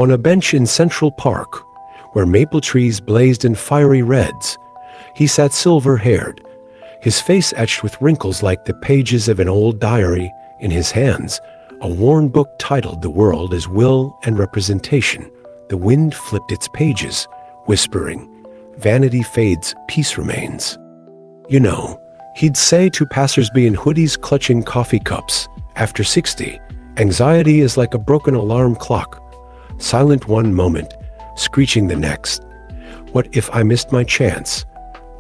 On a bench in Central Park, where maple trees blazed in fiery reds, he sat silver-haired, his face etched with wrinkles like the pages of an old diary. In his hands, a worn book titled The World as Will and Representation. The wind flipped its pages, whispering, "Vanity fades, peace remains." You know, he'd say to passers-by in hoodies clutching coffee cups, after 60, anxiety is like a broken alarm clock, silent one moment, screeching the next. What if I missed my chance?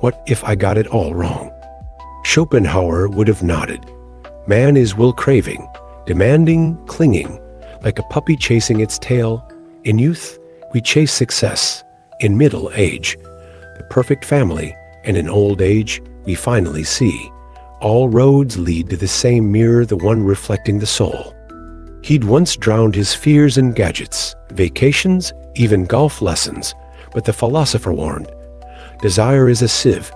What if I got it all wrong? Schopenhauer would have nodded. Man is will-craving, demanding, clinging, like a puppy chasing its tail. In youth, we chase success. In middle age, the perfect family. And in old age, we finally see. All roads lead to the same mirror, the one reflecting the soul. He'd once drowned his fears in gadgets, vacations, even golf lessons. But the philosopher warned, desire is a sieve.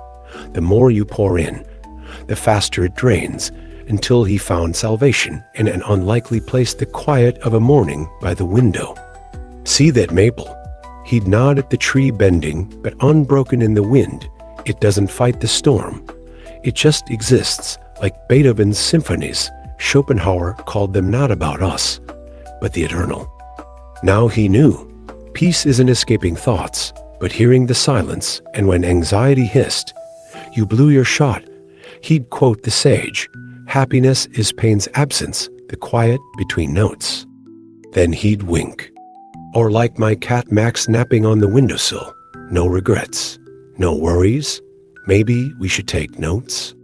The more you pour in, the faster it drains, until he found salvation in an unlikely place, the quiet of a morning by the window. See that maple? He'd nod at the tree, bending but unbroken in the wind. It doesn't fight the storm. It just exists, like Beethoven's symphonies. Schopenhauer called them not about us, but the eternal. Now he knew. Peace isn't escaping thoughts, but hearing the silence, and when anxiety hissed, "You blew your shot." He'd quote the sage, "Happiness is pain's absence, the quiet between notes." Then he'd wink. Or like my cat Max napping on the windowsill, no regrets, no worries, maybe we should take notes.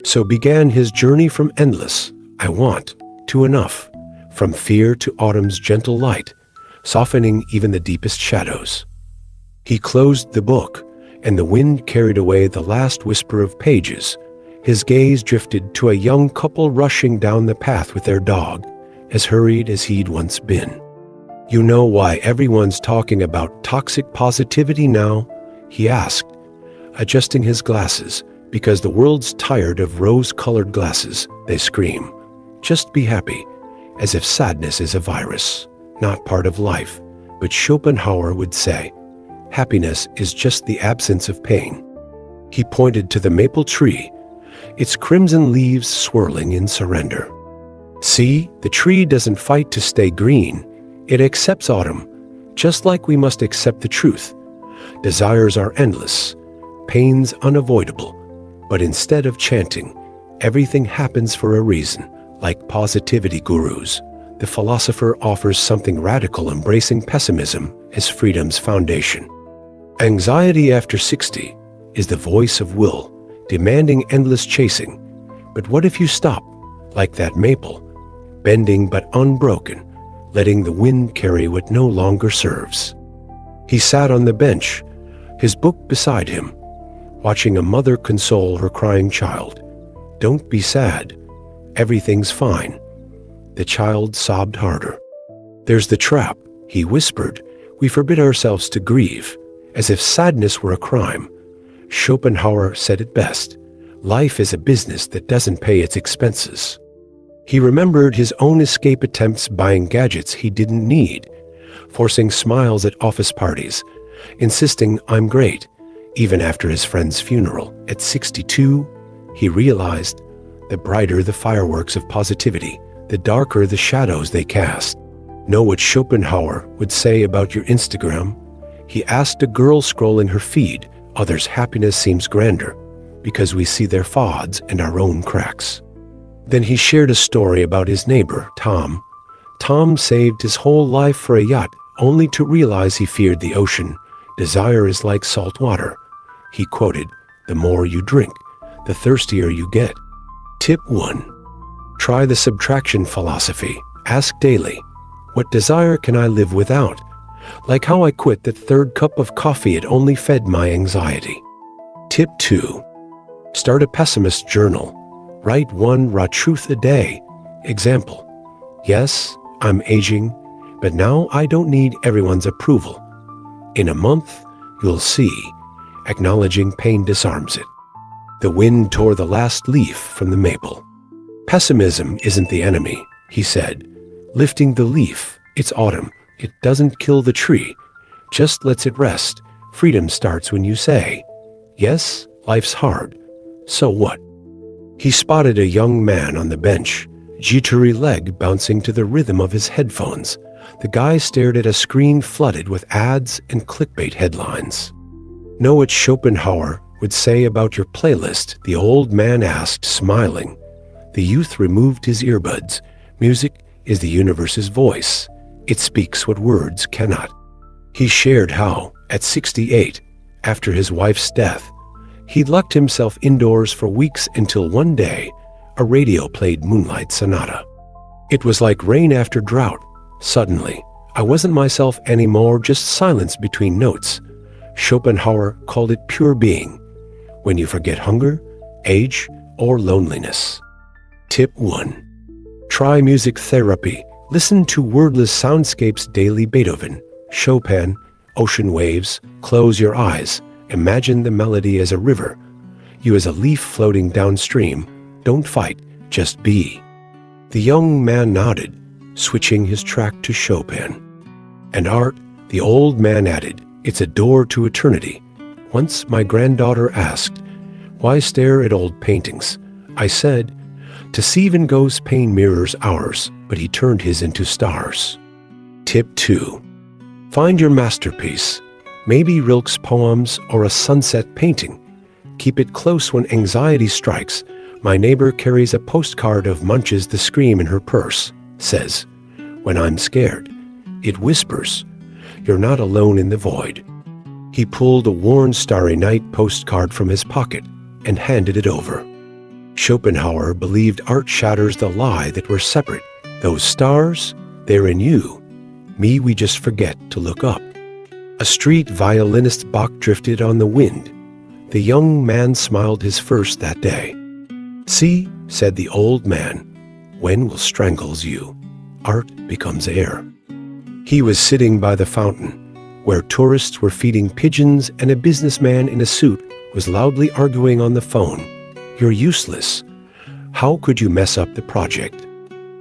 So began his journey from endless, I want, to enough, from fear to autumn's gentle light, softening even the deepest shadows. He closed the book, and the wind carried away the last whisper of pages. His gaze drifted to a young couple rushing down the path with their dog, as hurried as he'd once been. "You know why everyone's talking about toxic positivity now?" he asked, adjusting his glasses. "Because the world's tired of rose-colored glasses," they scream. "Just be happy," as if sadness is a virus, not part of life. But Schopenhauer would say, happiness is just the absence of pain. He pointed to the maple tree, its crimson leaves swirling in surrender. "See, the tree doesn't fight to stay green. It accepts autumn, just like we must accept the truth. Desires are endless, pains unavoidable. But instead of chanting, everything happens for a reason," like positivity gurus, the philosopher offers something radical, embracing pessimism as freedom's foundation. Anxiety after 60 is the voice of will, demanding endless chasing. But what if you stop, like that maple, bending but unbroken, letting the wind carry what no longer serves? He sat on the bench, his book beside him, watching a mother console her crying child. "Don't be sad. Everything's fine." The child sobbed harder. "There's the trap," he whispered. "We forbid ourselves to grieve, as if sadness were a crime." Schopenhauer said it best, "Life is a business that doesn't pay its expenses." He remembered his own escape attempts, buying gadgets he didn't need, forcing smiles at office parties, insisting "I'm great," even after his friend's funeral. At 62, he realized, the brighter the fireworks of positivity, the darker the shadows they cast. Know what Schopenhauer would say about your Instagram? He asked a girl scrolling her feed. Others' happiness seems grander, because we see their frauds and our own cracks. Then he shared a story about his neighbor, Tom. Tom saved his whole life for a yacht, only to realize he feared the ocean. "Desire is like salt water," he quoted. "The more you drink, the thirstier you get." Tip 1. Try the subtraction philosophy. Ask daily, what desire can I live without? Like how I quit that third cup of coffee, it only fed my anxiety. Tip 2. Start a pessimist journal. Write one raw truth a day. Example, yes, I'm aging, but now I don't need everyone's approval. In a month, you'll see, acknowledging pain disarms it. The wind tore the last leaf from the maple. Pessimism isn't the enemy, he said. Lifting the leaf, it's autumn. It doesn't kill the tree, just lets it rest. Freedom starts when you say, yes, life's hard. So what? He spotted a young man on the bench, jittery leg bouncing to the rhythm of his headphones. The guy stared at a screen flooded with ads and clickbait headlines. Know what Schopenhauer would say about your playlist? The old man asked, smiling. The youth removed his earbuds. Music is the universe's voice. It speaks what words cannot. He shared how, at 68, after his wife's death, he'd locked himself indoors for weeks until one day, a radio played Moonlight Sonata. It was like rain after drought. Suddenly, I wasn't myself anymore, just silence between notes. Schopenhauer called it pure being, when you forget hunger, age, or loneliness. Tip 1. Try music therapy. Listen to wordless soundscapes daily. Beethoven, Chopin, ocean waves. Close your eyes. Imagine the melody as a river, you as a leaf floating downstream. Don't fight, just be. The young man nodded, switching his track to Chopin. And art, the old man added, it's a door to eternity. Once my granddaughter asked, why stare at old paintings? I said, to see Van Gogh's pain mirrors ours, but he turned his into stars. Tip 2. Find your masterpiece. Maybe Rilke's poems or a sunset painting. Keep it close when anxiety strikes. My neighbor carries a postcard of Munch's The Scream in her purse. Says, when I'm scared, it whispers, you're not alone in the void. He pulled a worn Starry Night postcard from his pocket and handed it over. Schopenhauer believed art shatters the lie that we're separate. Those stars, they're in you. Me, we just forget to look up. A street violinist Bach drifted on the wind. The young man smiled his first that day. See, said the old man, when will strangles you? Art becomes air. He was sitting by the fountain, where tourists were feeding pigeons and a businessman in a suit was loudly arguing on the phone. You're useless. How could you mess up the project?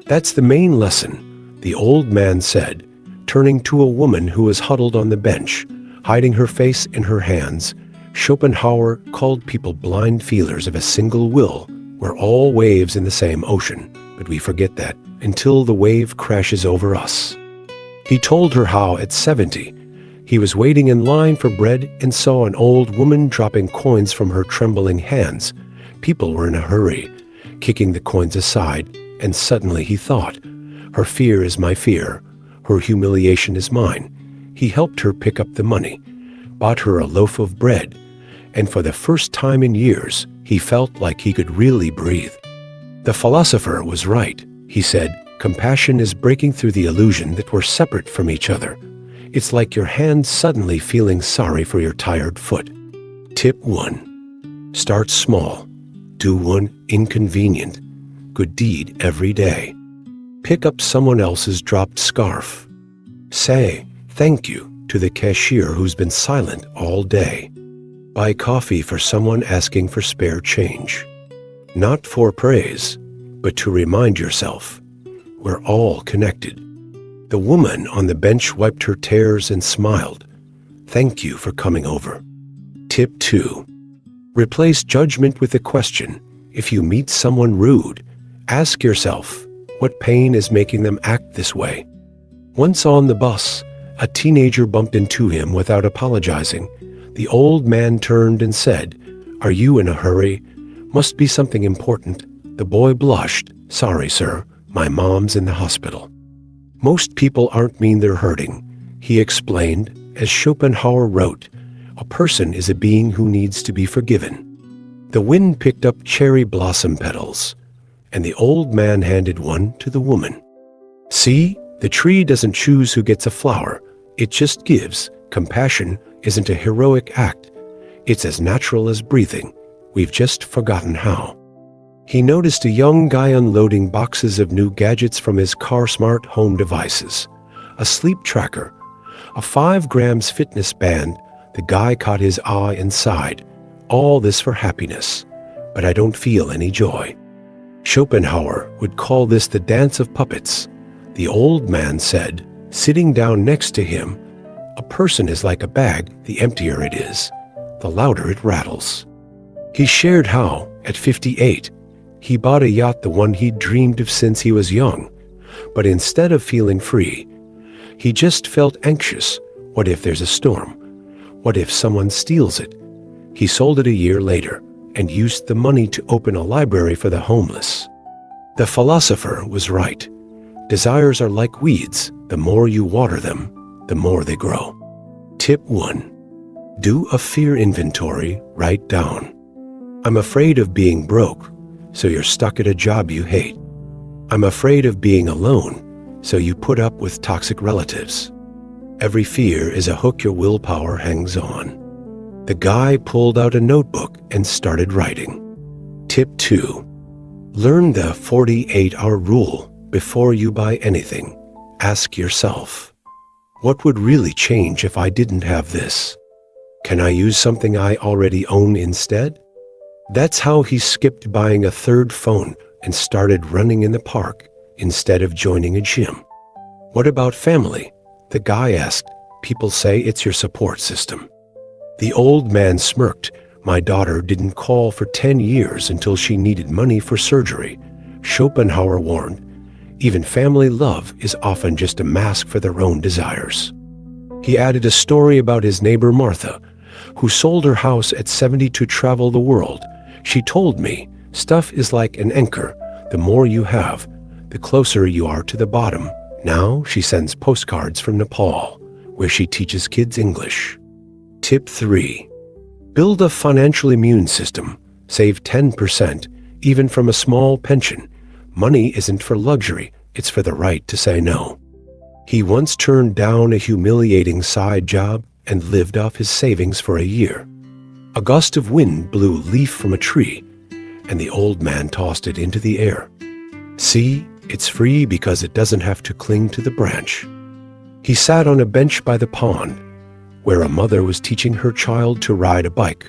That's the main lesson, the old man said, turning to a woman who was huddled on the bench, hiding her face in her hands. Schopenhauer called people blind feelers of a single will. We're all waves in the same ocean, but we forget that until the wave crashes over us. He told her how at 70, he was waiting in line for bread and saw an old woman dropping coins from her trembling hands. People were in a hurry, kicking the coins aside, and suddenly he thought, her fear is my fear, her humiliation is mine. He helped her pick up the money, bought her a loaf of bread, and for the first time in years, he felt like he could really breathe. The philosopher was right, he said. Compassion is breaking through the illusion that we're separate from each other. It's like your hand suddenly feeling sorry for your tired foot. Tip 1. Start small. Do one inconvenient, good deed every day. Pick up someone else's dropped scarf. Say thank you to the cashier who's been silent all day. Buy coffee for someone asking for spare change. Not for praise, but to remind yourself, we're all connected. The woman on the bench wiped her tears and smiled. Thank you for coming over. Tip 2. Replace judgment with a question. If you meet someone rude, ask yourself, what pain is making them act this way? Once on the bus, a teenager bumped into him without apologizing. The old man turned and said, are you in a hurry? Must be something important. The boy blushed. Sorry, sir. My mom's in the hospital. Most people aren't mean, they're hurting, he explained. As Schopenhauer wrote, a person is a being who needs to be forgiven. The wind picked up cherry blossom petals, and the old man handed one to the woman. See, the tree doesn't choose who gets a flower. It just gives. Compassion isn't a heroic act. It's as natural as breathing. We've just forgotten how. He noticed a young guy unloading boxes of new gadgets from his car. Smart home devices, a sleep tracker, a 5 grams fitness band. The guy caught his eye and sighed. All this for happiness, but I don't feel any joy. Schopenhauer would call this the dance of puppets. The old man said, Sitting down next to him, a person is like a bag. The emptier it is, the louder it rattles. He shared how, at 58, he bought a yacht, the one he'd dreamed of since he was young. But instead of feeling free, he just felt anxious. What if there's a storm? What if someone steals it? He sold it a year later and used the money to open a library for the homeless. The philosopher was right. Desires are like weeds. The more you water them, the more they grow. Tip 1. Do a fear inventory. Write down. I'm afraid of being broke, so you're stuck at a job you hate. I'm afraid of being alone, so you put up with toxic relatives. Every fear is a hook your willpower hangs on. The guy pulled out a notebook and started writing. Tip 2. Learn the 48-hour rule before you buy anything. Ask yourself, what would really change if I didn't have this? Can I use something I already own instead? That's how he skipped buying a third phone and started running in the park instead of joining a gym. What about family? The guy asked. People say it's your support system. The old man smirked. My daughter didn't call for 10 years until she needed money for surgery. Schopenhauer warned, even family love is often just a mask for their own desires. He added a story about his neighbor Martha, who sold her house at 70 to travel the world. She told me, stuff is like an anchor. The more you have, the closer you are to the bottom. Now she sends postcards from Nepal, where she teaches kids English. Tip 3. Build a financial immune system. Save 10%, even from a small pension. Money isn't for luxury, it's for the right to say no. He once turned down a humiliating side job and lived off his savings for a year. A gust of wind blew a leaf from a tree, and the old man tossed it into the air. See, it's free because it doesn't have to cling to the branch. He sat on a bench by the pond, where a mother was teaching her child to ride a bike.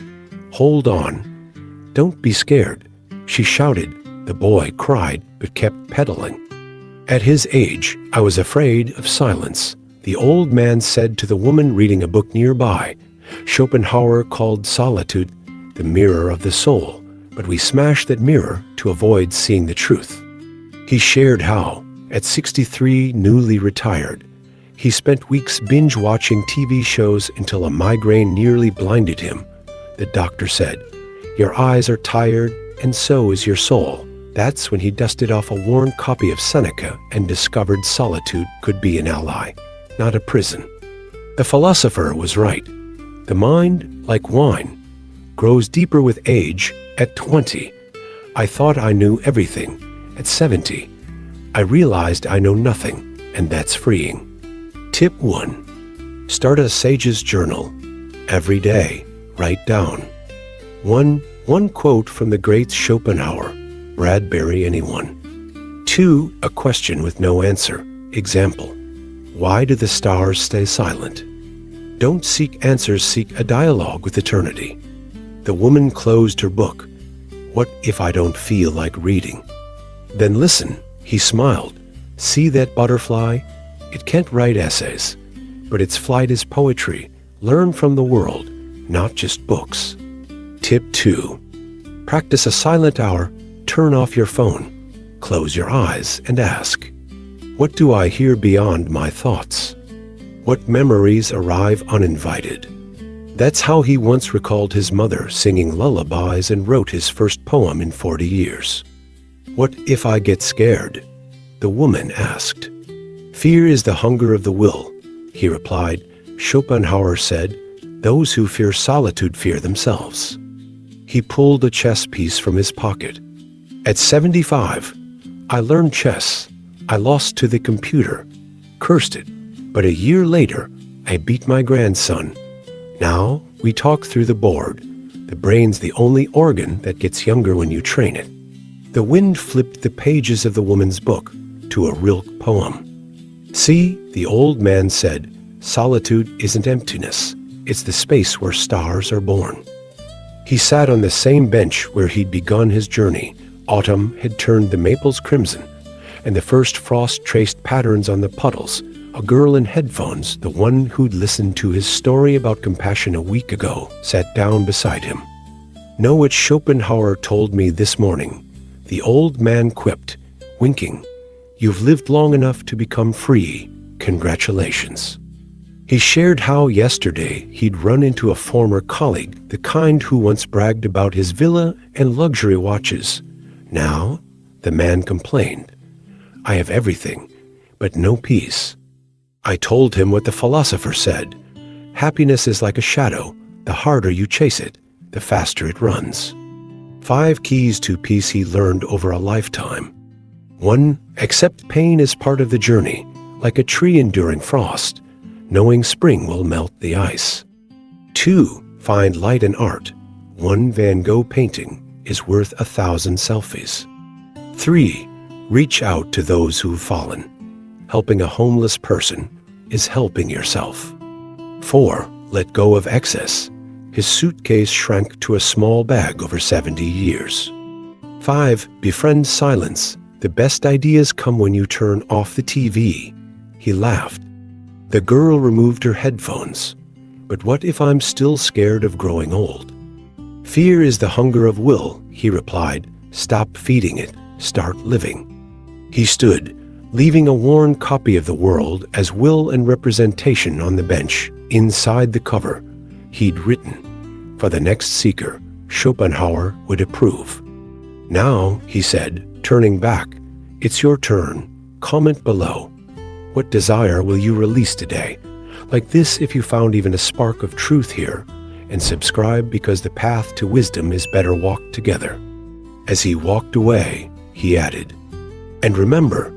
Hold on. Don't be scared, she shouted. The boy cried but kept pedaling. At his age, I was afraid of silence, the old man said to the woman reading a book nearby. Schopenhauer called solitude the mirror of the soul, but we smash that mirror to avoid seeing the truth. He shared how, at 63, newly retired, he spent weeks binge-watching TV shows until a migraine nearly blinded him. The doctor said, "Your eyes are tired, and so is your soul." That's when he dusted off a worn copy of Seneca and discovered solitude could be an ally, not a prison. The philosopher was right. The mind, like wine, grows deeper with age. At 20, I thought I knew everything. At 70, I realized I know nothing, and that's freeing. Tip 1. Start a sage's journal. Every day, write down. 1 quote from the great Schopenhauer, Bradbury anyone. 2. A question with no answer. Example. Why do the stars stay silent? Don't seek answers, seek a dialogue with eternity. The woman closed her book. What if I don't feel like reading? Then listen, he smiled. See that butterfly? It can't write essays, but its flight is poetry. Learn from the world, not just books. Tip 2. Practice a silent hour. Turn off your phone. Close your eyes and ask, what do I hear beyond my thoughts? What memories arrive uninvited? That's how he once recalled his mother singing lullabies and wrote his first poem in 40 years. What if I get scared? The woman asked. Fear is the hunger of the will, he replied. Schopenhauer said, those who fear solitude fear themselves. He pulled a chess piece from his pocket. At 75, I learned chess. I lost to the computer, cursed it, but a year later, I beat my grandson. Now, we talk through the board. The brain's the only organ that gets younger when you train it. The wind flipped the pages of the woman's book to a Rilke poem. See, the old man said, solitude isn't emptiness. It's the space where stars are born. He sat on the same bench where he'd begun his journey. Autumn had turned the maples crimson, and the first frost traced patterns on the puddles. A girl in headphones, the one who'd listened to his story about compassion a week ago, sat down beside him. "No, it's Schopenhauer told me this morning," the old man quipped, winking. "You've lived long enough to become free. Congratulations." He shared how yesterday he'd run into a former colleague, the kind who once bragged about his villa and luxury watches. Now, the man complained, "I have everything, but no peace." I told him what the philosopher said. Happiness is like a shadow. The harder you chase it, the faster it runs. 5 keys to peace he learned over a lifetime. 1. Accept pain as part of the journey, like a tree enduring frost, knowing spring will melt the ice. 2. Find light in art. 1 Van Gogh painting is worth 1,000 selfies. 3. Reach out to those who've fallen. Helping a homeless person is helping yourself. 4. Let go of excess. His suitcase shrank to a small bag over 70 years. 5. Befriend silence. The best ideas come when you turn off the TV. He laughed. The girl removed her headphones. "But what if I'm still scared of growing old?" "Fear is the hunger of will," he replied. "Stop feeding it. Start living." He stood, leaving a worn copy of The World as will and representation on the bench. Inside the cover, he'd written, "For the next seeker, Schopenhauer would approve." "Now," he said, turning back, "it's your turn. Comment below. What desire will you release today? Like this if you found even a spark of truth here, and subscribe because the path to wisdom is better walked together." As he walked away, he added, "And remember,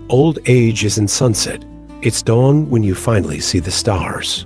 old age isn't sunset. It's dawn when you finally see the stars."